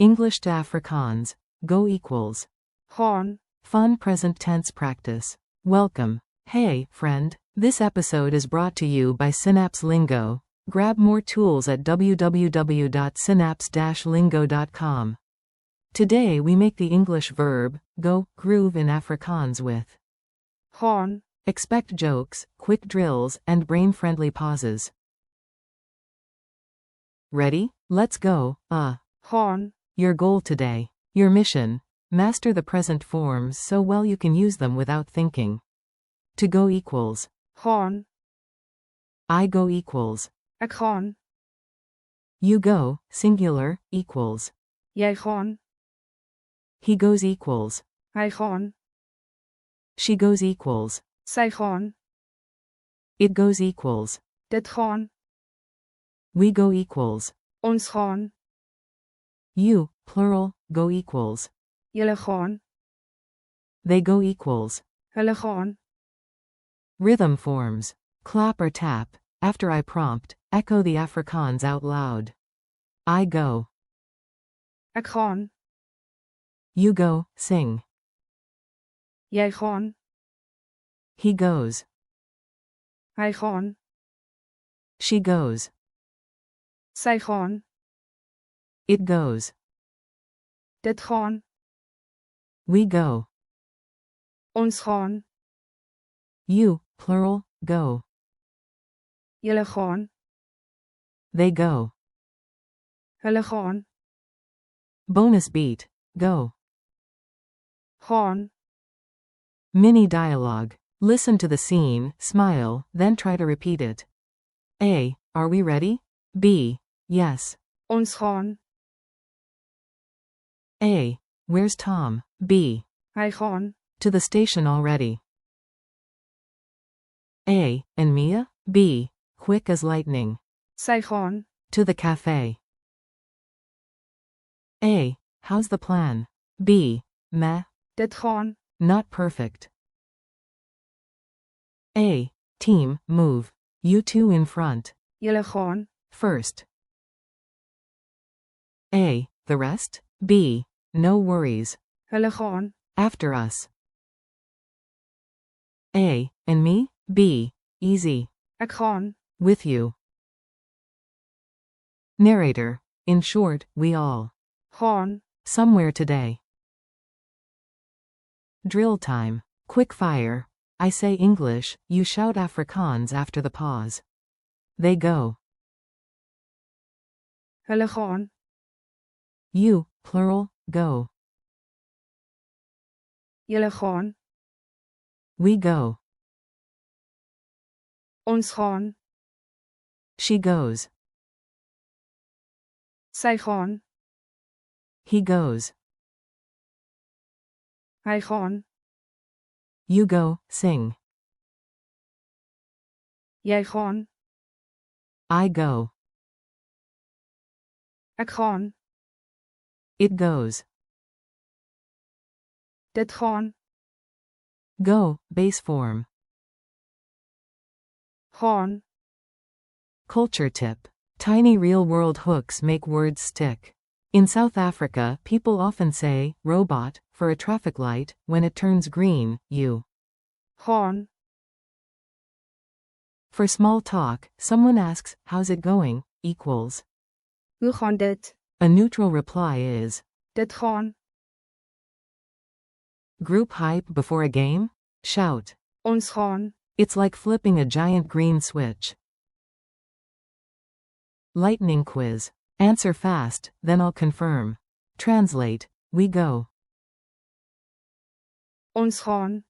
English to Afrikaans. Go equals. gaan, Fun present tense practice. Welcome. Hey, friend. This episode is brought to you by Synapse Lingo. Grab more tools at www.synapse-lingo.com. Today we make the English verb, go, groove in Afrikaans with. gaan, Expect jokes, quick drills, and brain-friendly pauses. Ready? Let's go. gaan, Your goal today. Your mission. Master the present forms so well you can use them without thinking. To go equals. gaan, I go equals. ek gaan, You go, singular, equals. jy gaan, He goes equals. hy gaan, She goes equals. sy gaan, It goes equals. dit gaan, We go equals. ons gaan, You, plural, go equals. julle gaan, They go equals. hulle gaan, Rhythm forms. Clap or tap. After I prompt, echo the Afrikaans out loud. I go. ek gaan, You go, sing. jy gaan, He goes. hy gaan, She goes. sy gaan, It goes. dit gaan, We go. ons gaan, You, plural, go. julle gaan, They go. hulle gaan, Bonus beat. Go. gaan, Mini dialogue. Listen to the scene, smile, then try to repeat it. A. Are we ready? B. Yes. ons gaan, A. Where's Tom? B. hy gaan, To the station already. A. And Mia? B. Quick as lightning. sy gaan, To the cafe. A. How's the plan? B. Meh. dit gaan, Not perfect. A. Team, move. You two in front. julle gaan, First. A. The rest? B. No worries. hulle gaan, After us. A. And me? B. Easy. ek gaan, With you. Narrator. In short, we all. gaan, Somewhere today. Drill time. Quick fire. I say English, you shout Afrikaans after the pause. They go. hulle gaan, You, plural, go. julle gaan, We go. ons gaan, She goes. sy gaan, He goes. hy gaan, You go, sing. jy gaan, I go. ek gaan, It goes. dit gaan, Go, base form. gaan, Culture tip. Tiny real-world hooks make words stick. In South Africa, people often say, robot, for a traffic light. When it turns green, you. gaan, For small talk, someone asks, how's it going? Equals. hoe gaan dit, A neutral reply is. dit gaan, Group hype before a game? Shout. ons gaan, It's like flipping a giant green switch. Lightning quiz. Answer fast, then I'll confirm. Translate. We go. ons gaan,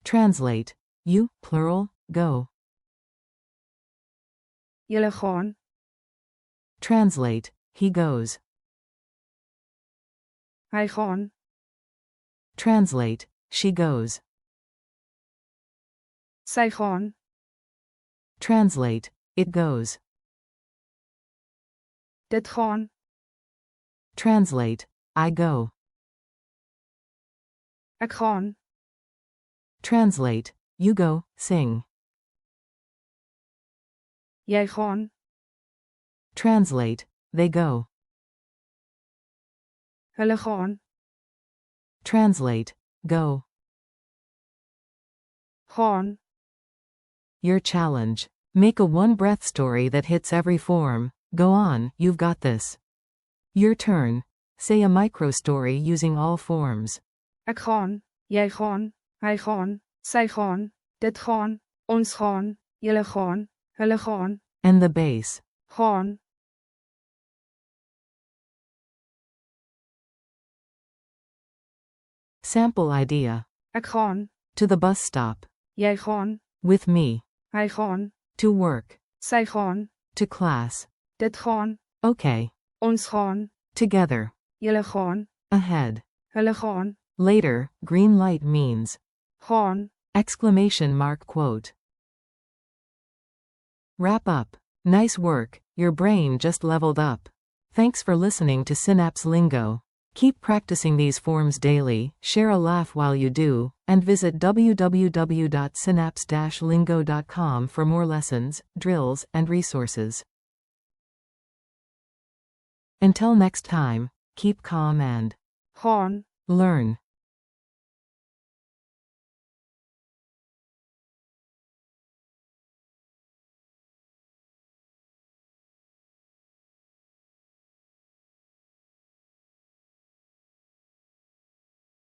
Translate. You, plural, go. julle gaan, Translate. He goes. hy gaan, Translate. She goes. sy gaan, Translate. It goes. dit gaan, Translate. I go. ek gaan, Translate. You go, sing. jy gaan, Translate. They go. Hulle gaan. Translate. Go. Gaan. Your challenge. Make a one-breath story that hits every form. Go on, you've got this. Your turn. Say a micro-story using all forms. Ek gaan. Jy gaan. Hy gaan. Sy gaan. Dit gaan. Ons gaan. Julle gaan. Hulle gaan. And the base. Gaan. Sample idea. Ek gaan. To the bus stop. Jy gaan. With me. Hy gaan. To work. Sy gaan. To class. Dit gaan. Okay. Ons gaan. Together. Julle gaan. Ahead. Hulle gaan. Later, green light means. Gaan. Exclamation mark quote. Wrap up. Nice work, your brain just leveled up. Thanks for listening to Synapse Lingo. Keep practicing these forms daily, share a laugh while you do, and visit www.synapse-lingo.com for more lessons, drills, and resources. Until next time, keep calm and Gaan. learn.